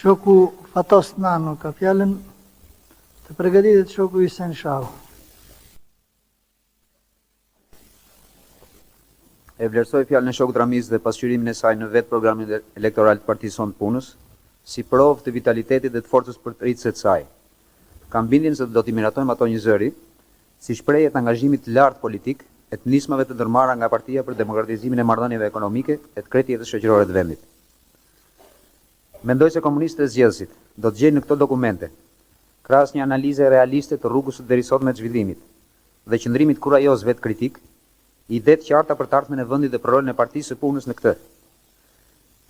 Shoku Fatos Nano ka fjalën, të përgatitet shoku Isen Shahu. E vlerësoj fjalën e shokut Ramiz dhe pasqyrimin e saj në vetë programin elektoral të Partisë Son të Punës, si provë të vitalitetit dhe të forcës përtritëse të saj. Kam bindjen se do t'i miratojmë ato një zëri, si shprehje të angazhimit të lartë politik, e të nismave të ndërmarra nga partia për demokratizimin e marrëdhënieve ekonomike e të krejt jetës shoqërore të vendit. Mendoj se komunistët e zgjedhësit do të gjejnë në këto dokumente, krahas një analize realiste të rrugës së derisotme të zhvillimit dhe qëndrimit kurajoz vetë kritik, ide të qarta për të ardhmen e vendit dhe për rolin e Partisë së Punës në këtë.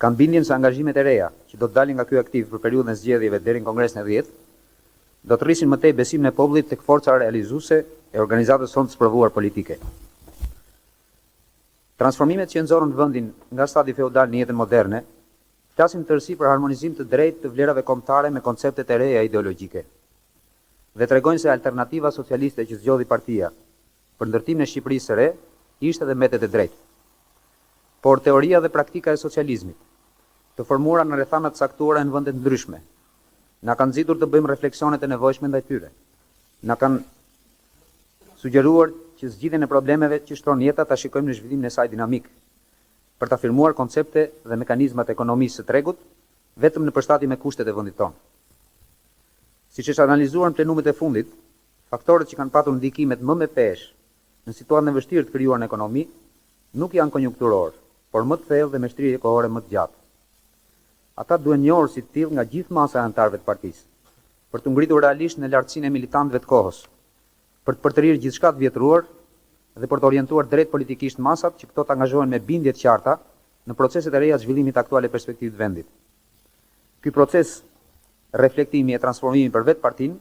Kam bindjen se angazhimet e reja që do të dalin nga ky aktiv për periudhën e zgjedhjeve deri në Kongresin e 10, do të rrisin më tej besimin e popullit tek forca realizuese e organizatës sonë të sprovuar politike. Transformimet që nxorën vendin nga stadi feudal në jetën moderne, flasin tërësi për harmonizim të drejtë të vlerave kombëtare me konceptet e reja ideologjike. Dhe tregojnë se alternativa socialiste që zgjodhi partia për ndërtimin e Shqipërisë së re ishte dhe mbetet e drejtë. Por teoria dhe praktika e socializmit, të formuara në rrethana të caktuara në vende të ndryshme, na kanë nxitur të bëjmë refleksionet e nevojshme ndaj tyre. Na kanë sugjeruar që zgjidhjen e problemeve që shtron jeta ta shikojmë në zhvillimin e saj dinamik, për të afirmuar koncepte dhe mekanizmat e ekonomisë së tregut vetëm në përshtatje me kushtet e vendit tonë. Siç është analizuar në plenumet e fundit, faktorët që kanë patur ndikimet më me peshë në situatën e vështirë të krijuar në ekonomi nuk janë konjunkturor, por më të thellë dhe me shtrirje kohore më të gjatë. Ata duhen njohur si të tillë nga gjithë masa e anëtarëve të partisë, për të ngritur realisht në lartësinë e militantëve të kohës, për të përtërirë gjithçka të vjetruar dhe për të orientuar drejt politikisht masat që këto të angazhohen me bindje të qarta në proceset e reja të zhvillimit aktual e perspektivit të vendit. Ky proces reflektimi e transformimi për vetë partinë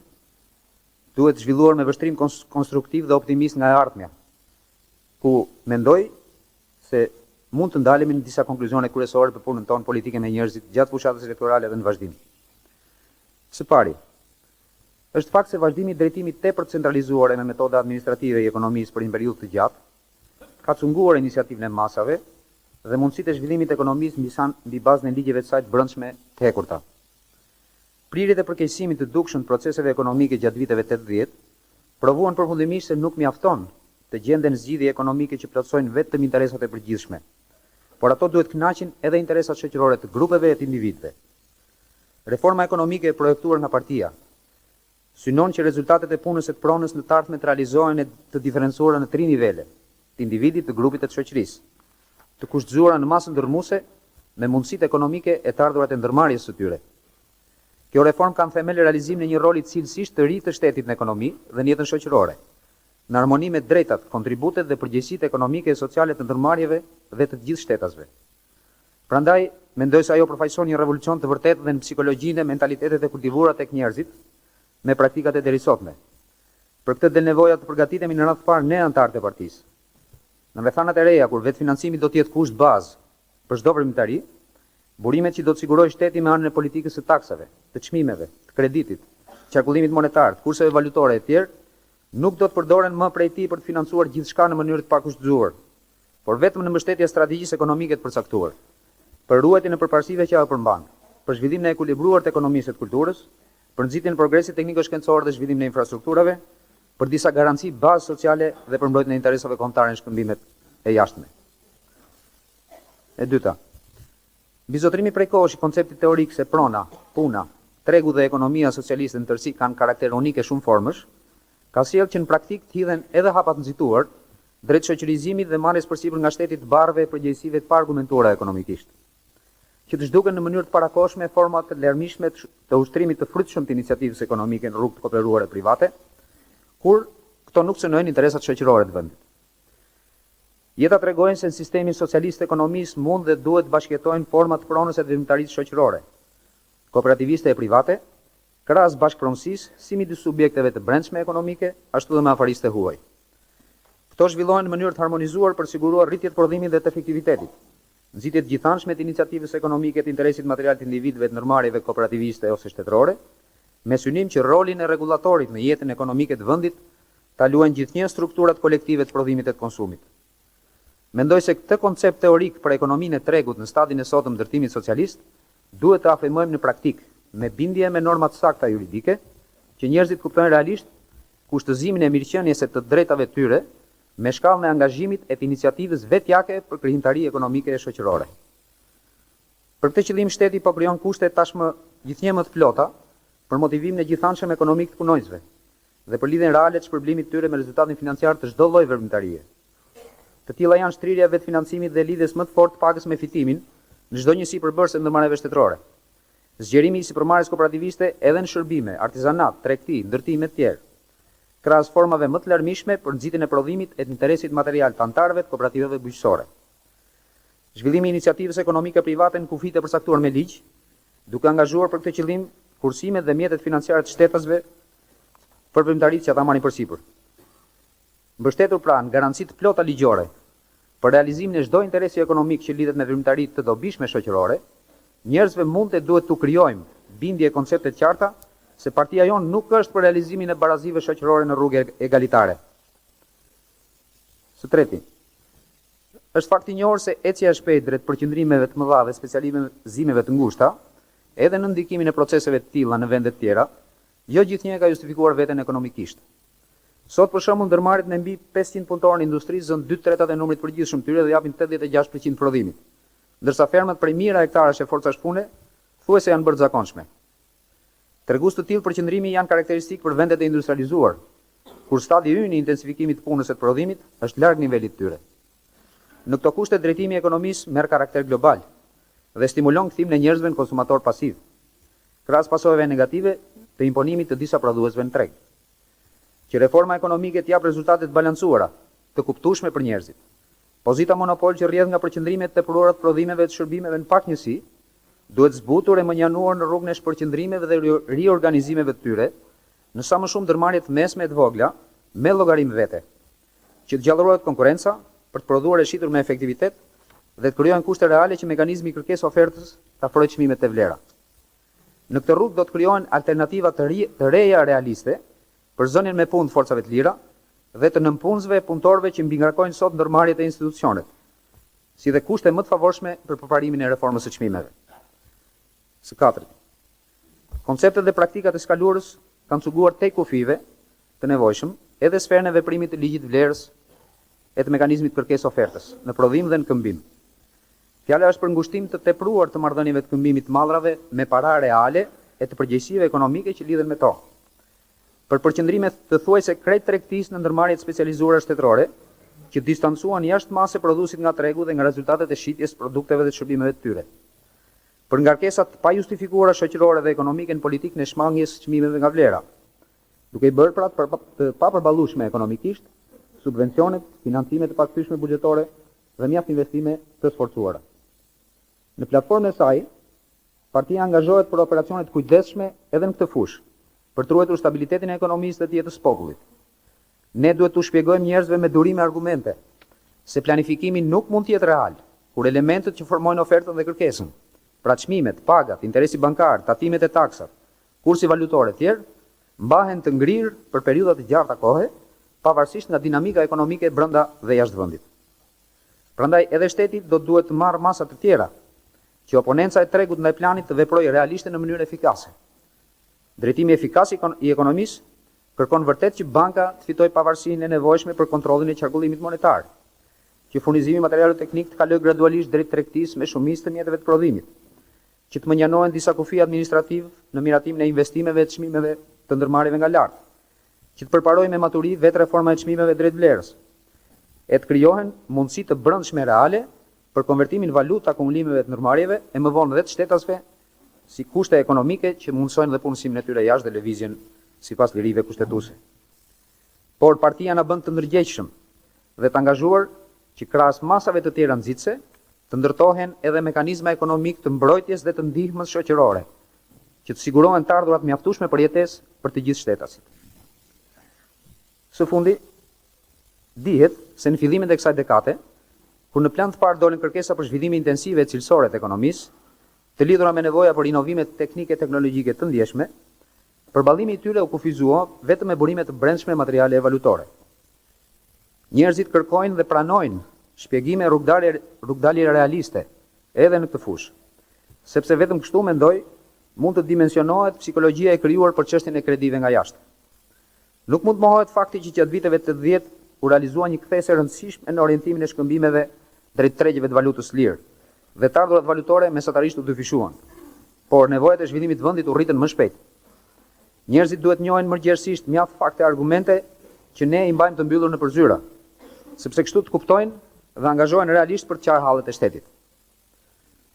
duhet zhvilluar me vështrim konstruktiv dhe optimist nga e ardhmja, ku mendoj se mund të ndalemi në disa konkluzione kryesore për punën tonë politike me njerëzit gjatë fushatës elektorale dhe në vazhdim. Së pari, është fakt se vazhdimi i drejtimit tepër centralizuar me metoda administrative i ekonomisë për një periudhë të gjatë ka cunguar iniciativën e masave dhe mundësitë e zhvillimit të ekonomisë mbi bazën e ligjeve të saj të brendshme të hekurta. Prirjet e përkeqësimit të dukshëm të proceseve ekonomike gjatë viteve 80 provuan përfundimisht se nuk mjafton të gjenden zgjidhje ekonomike që plotësojnë vetëm interesat e përgjithshme, por ato duhet kënaqin edhe interesat shoqërore të grupeve e të individëve. Reforma ekonomike e projektuar nga partia synon që rezultatet e punës së pronës në të ardhmen të realizohen e të diferencuara në 3 nivele: të individit, të grupit e të shoqërisë, të kushtzuara në masën ndërmuese me mundësitë ekonomike e të ardhurat e ndërmarrjes së tyre. Kjo reformë ka në themel realizimin e një roli cilësisht të ri të shtetit në ekonomi dhe në jetën shoqërore, në harmoni me drejtat, kontributet dhe përgjegjësitë ekonomike e sociale të ndërmarrjeve dhe të gjithë shtetasve. Prandaj, mendoj se ajo përfaqëson një revolucion të vërtetë dhe në psikologjinë e mentalitetet e kultivuara tek njerëzit me praktikat e derisotme. Për këtë del nevoja të përgatitemi në radhë të parë ne anëtarët e partisë. Në rrethanat e reja, kur vetë financimi do të jetë kusht bazë për çdo veprimtari, burimet që do të sigurojë shteti me anën e politikës së taksave, të çmimeve, të kreditit, qarkullimit monetar, të kurseve valutore e tjerë, nuk do të përdoren më prej tij për të financuar gjithçka në mënyrë të pakushtzuar, por vetëm në mbështetje strategjisë ekonomike të përcaktuar, për ruajtjen e përparësive që ajo përmban, për zhvillimin e ekuilibruar të ekonomisë së kulturës, për nxitjen e progresit tekniko-shkencor dhe zhvillimin e infrastrukturave, për disa garanci bazë sociale dhe për mbrojtjen e interesave kombëtare në shkëmbimet e jashtme. E dyta, bizotrimi prej kohësh i konceptit teorik se prona, puna, tregu dhe ekonomia socialiste në tërësi kanë karakter unik e shumë formësh, ka sjellë që në praktik të hidhen edhe hapat nxituar drejt shoqërizimit dhe marrjes përsipër nga shteti të barrëve e përgjegjësive të paargumentuara ekonomikisht, që të zhduken në mënyrë të parakoshme forma të larmishme të ushtrimit të frytshëm të iniciativës ekonomike në rrugë të kooperuara private, kur këto nuk synojnë interesat shoqërore të vendit. Jeta tregojnë se në sistemin socialist ekonomisë mund dhe duhet bashkëjetojnë forma të pronës e veprimtarisë shoqërore, kooperativiste e private, krahas bashkëpronësisë si midis subjekteve të brendshme ekonomike, ashtu dhe me afariste huaj. Këto zhvillohen në mënyrë të harmonizuar për siguruar rritje të prodhimit dhe të efektivitetit, nxitje të gjithanshme të iniciativës ekonomike të interesit material të individëve të ndërmarrjeve kooperativiste ose shtetërore, me synim që rolin e rregullatorit në jetën ekonomike të vendit ta luajnë gjithnjë strukturat kolektive të prodhimit e të konsumit. Mendoj se këtë koncept teorik për ekonominë e tregut në stadin e sotëm ndërtimit socialist duhet të afirmojmë në praktik me bindje me norma të sakta juridike, që njerëzit kuptojnë realisht kushtëzimin e mirëqenies së të drejtave tyre me shkallën e angazhimit e të iniciativës vetjake për krijimtari ekonomike e shoqërore. Për këtë qëllim shteti po krijon kushte tashmë gjithnjë më të plota për motivimin e gjithanshëm ekonomik të punonjësve dhe për lidhjen reale të shpërblimit tyre me rezultatin financiar të çdo lloji veprimtarie. Të tilla janë shtrirja e vetfinancimit dhe lidhjes më të fortë pagës me fitimin në çdo njësi përbërëse në ndërmarrjeve shtetërore. Zgjerimi i sipërmarrjes kooperativiste edhe në shërbime, artizanat, tregti, ndërtime të tjerë, krahas formave më të larmishme për nxitjen e prodhimit e të interesit material të anëtarëve të kooperativave bujqësore. Zhvillimi i iniciativës ekonomike private në kufit e përcaktuar me ligj, duke angazhuar për këtë qëllim kursimet dhe mjetet financiare të shtetasve për veprimtaritë që ata marrin përsipër. Mbështetur pra në garanci të plota ligjore për realizimin e çdo interesi ekonomik që lidhet me veprimtaritë të dobishme shoqërore, njerëzve mund të duhet t'u krijojmë bindje e koncepte të qarta se partia jonë nuk është për realizimin e barazive shoqërore në rrugë egalitare. Së treti, është fakt i njohur se ecja e shpejtë drejt përqendrimeve të mëdha dhe specializimeve të ngushta, edhe në ndikimin e proceseve të tilla në vende të tjera, jo gjithnjë ka justifikuar veten ekonomikisht. Sot për shembull ndërmarrjet me mbi 500 punëtorë në industri zën 2/3 e numrit përgjithshëm tyre dhe japin 86% prodhimit, ndërsa fermat prej mijëra hektarash e forcash pune thuajse janë bërë zakonshme. Tregus të tillë përqendrimi janë karakteristik për vendet e industrializuar, kur stadi i i intensifikimit të punës së prodhimit është larg nivelit të tyre. Në këto kushte drejtimi i ekonomisë merr karakter global dhe stimulon kthimin e njerëzve në konsumator pasiv, krahas pasojave negative të imponimit të disa prodhuesve në treg. Që reforma ekonomike të jap rezultate të balancuara, të kuptueshme për njerëzit. Pozita monopol që rrjedh nga përqendrimet të tepruara të prodhimeve të shërbimeve në pak njësi, duhet zbutur e mënjanuar në rrugën e shpërqendrimeve dhe riorganizimeve të tyre, në sa më shumë ndërmarrje të mesme e të vogla me llogarim vete, që të gjallërohet konkurenca për të prodhuar e shitur me efektivitet dhe të krijohen kushte reale që mekanizmi i kërkesë ofertës ta afrojë çmimet e vlera. Në këtë rrugë do të krijohen alternativa të reja realiste për zonën me punë të forcave të lira dhe të nënpunësve e punëtorëve që mbingarkojnë sot ndërmarrjet e institucionet, si dhe kushte më të favorshme për përparimin e reformës së çmimeve. Së katërt, konceptet dhe praktikat e skaluarës kanë cuguar tek kufive të nevojshëm edhe sferën e veprimit të ligjit vlerës e të mekanizmit kërkesë ofertës në prodhim dhe në këmbim. Fjala është për ngushtim të tepruar të marrëdhënieve të këmbimit të mallrave me para reale e të përgjegjësive ekonomike që lidhen me to. Për përqendrime të thuajse krejt tregtisë në ndërmarrjet specializuara shtetërore, që distancuan jashtë masë prodhuesit nga tregu dhe nga rezultatet e shitjes produkteve dhe shërbimeve të tyre. Për ngarkesat pa justifikuara shoqërore dhe ekonomike në politikën e shmangjes çmimeve nga vlera, duke i bërë pra të papërballueshme ekonomikisht subvencionet, financime të pakthyeshme buxhetore dhe mjaft investime të sforcuara. Në platformën e saj, partia angazhohet për operacione të kujdesshme edhe në këtë fushë, për të ruajtur stabilitetin e ekonomisë dhe të jetës së popullit. Ne duhet t'u shpjegojmë njerëzve me durime argumente se planifikimi nuk mund të jetë real, kur elementet që formojnë ofertën dhe kërkesën, pra çmimet, pagat, interesi bankar, tatimet e taksat, kursi valutor e tjerë, mbahen të ngrirë për periudha të gjatë kohe, pavarësisht nga dinamika ekonomike brenda dhe jashtë vendit. Prandaj edhe shteti do duhet të marrë masa të tjera, që oponenca e tregut ndaj planit të veprojë realisht në mënyrë efikase. Drejtimi efikas i ekonomisë kërkon vërtet që banka të fitojë pavarësinë e nevojshme për kontrollin e qarkullimit monetar, që furnizimi i materialit teknik të kalojë gradualisht drejt tregtisë me shumicë të mjeteve të prodhimit, që të mënjanohen disa kufi administrativ në miratimin e investimeve e çmimeve të ndërmarrjeve nga lart, që të përparojë me maturi vetë reforma e çmimeve drejt vlerës, e të krijohen mundësi të brendshme reale për konvertimin valutë të akumulimeve të ndërmarrjeve e më vonë dhe të shtetasve si kushte ekonomike që mundsojnë dhe punësimin e tyre jashtë dhe lëvizjen sipas lirive kushtetuese. Por partia na bën të ndërgjegjshëm dhe të angazhuar që krahas masave të tjera nxitse të ndërtohen edhe mekanizma ekonomik të mbrojtjes dhe të ndihmës shoqërore, që të sigurohen të ardhurat mjaftueshme për jetesë për të gjithë shtetasit. Së fundi, dihet se në fillimin e kësaj dekade, kur në plan të parë dolën kërkesa për zhvillime intensive e cilësore të ekonomisë, të lidhura me nevoja për inovime teknike e teknologjike të ndjeshme, përballimi i tyre u kufizua vetëm me burime të brendshme materiale e valutore. Njerëzit kërkojnë dhe pranojnë shpjegime rrugdalje realiste edhe në këtë fushë, sepse vetëm kështu mendoj mund të dimensionohet psikologjia e krijuar për çështjen e kredive nga jashtë. Nuk mund të mohohet fakti që gjatë viteve të 80 u realizua një kthesë e rëndësishme në orientimin e shkëmbimeve drejt tregjeve të valutës lirë dhe të ardhurat valutore mesatarisht u dyfishuan, por nevojat e zhvillimit të vendit u rritën më shpejt. Njerëzit duhet njohin mëngjesisht mjaft fakte e argumente që ne i mbajmë të mbyllur në përzyra, sepse kështu të kuptojnë dhe angazhohen realisht për të qarë hallet e shtetit.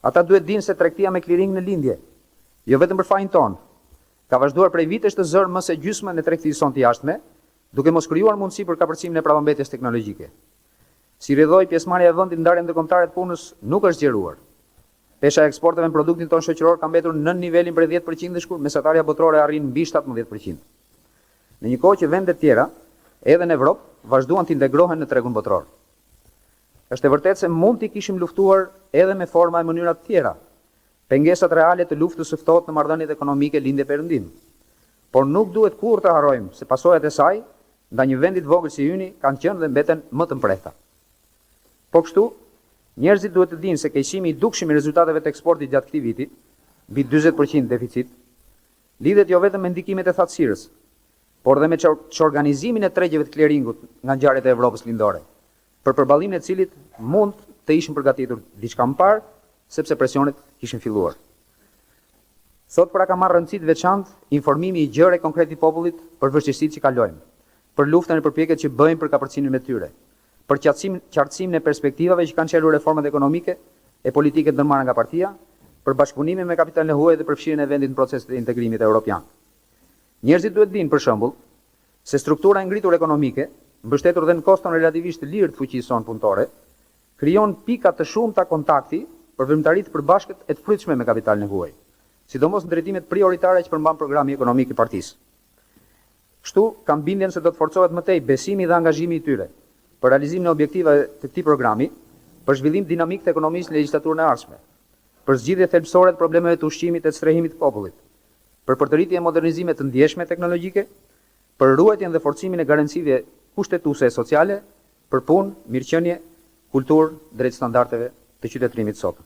Ata duhet dinë se tregtia me clearing në lindje, jo vetëm për fajin ton, ka vazhduar prej vitesh të zërë më se gjysmën e tregtisë sonë të jashtme, duke mos krijuar mundësi për kapërcimin e pravambetjes teknologjike. Si rrjedhoi pjesëmarrja e vendit në ndarjen ndërkombëtare të punës nuk është zgjeruar. Pesha e eksporteve në produktin tonë shoqëror ka mbetur në nivelin prej 10% kur mesatarja botërore arrin mbi 17%. Në një kohë që vendet tjera, edhe në Evropë, vazhduan të integrohen në tregun botror. Është e vërtetë se mund t'i kishim luftuar edhe me forma e mënyra të tjera. Pengesat reale të luftës së ftohtë në marrëdhëniet ekonomike lindje perëndim. Por nuk duhet kurrë të harrojmë se pasojat e saj, nda një vendit vogël si yni, kanë qenë dhe mbeten më të mprehta. Po kështu, njerëzit duhet të dinë se keqësimi i dukshëm i rezultateve të eksportit gjatë këtij viti, mbi 40% deficit, lidhet jo vetëm me ndikimet e thatësirës, por dhe me çorganizimin e tregjeve të clearingut nga ngjarjet e Evropës lindore, për përballlimin e cilit mund të ishim përgatitur diçka më parë, sepse presionet kishin filluar. Sot pra ka marrë rëndësi të veçantë informimi i gjerë e konkret i popullit për vështirësitë që kalojmë, për luftën e përpjekjet që bëjmë për kapërcimin me tyre, për qartësimin e perspektivave që kanë çelur reformat ekonomike e politike ndërmarrë nga partia, për bashkëpunimin me kapitalin e huaj dhe përfshirjen e vendit në proceset e integrimit evropian. Njerëzit duhet dinë për shembull se struktura e ngritur ekonomike, mbështetur dhe në koston relativisht të lirë të fuqisë sonë punëtore, krijon pika të shumta kontakti për veprimtaritë përbashkët e të frytshme me kapitalin e huaj, sidomos në drejtimet prioritare që përmban programi ekonomik i partisë. Kështu, kam bindjen se do të forcohet më tej besimi dhe angazhimi i tyre për realizimin e objektivave të këtij programi, për zhvillim dinamik të ekonomisë në legjislaturën e ardhshme, për zgjidhje thelbësore të problemeve të ushqimit e të strehimit të popullit, për përtëritje e modernizime të ndjeshme teknologjike, për ruajtjen dhe forcimin e garancive kushtetuese e sociale, për punë, mirëqenie, kulturë drejt standardeve të qytetërimit sot.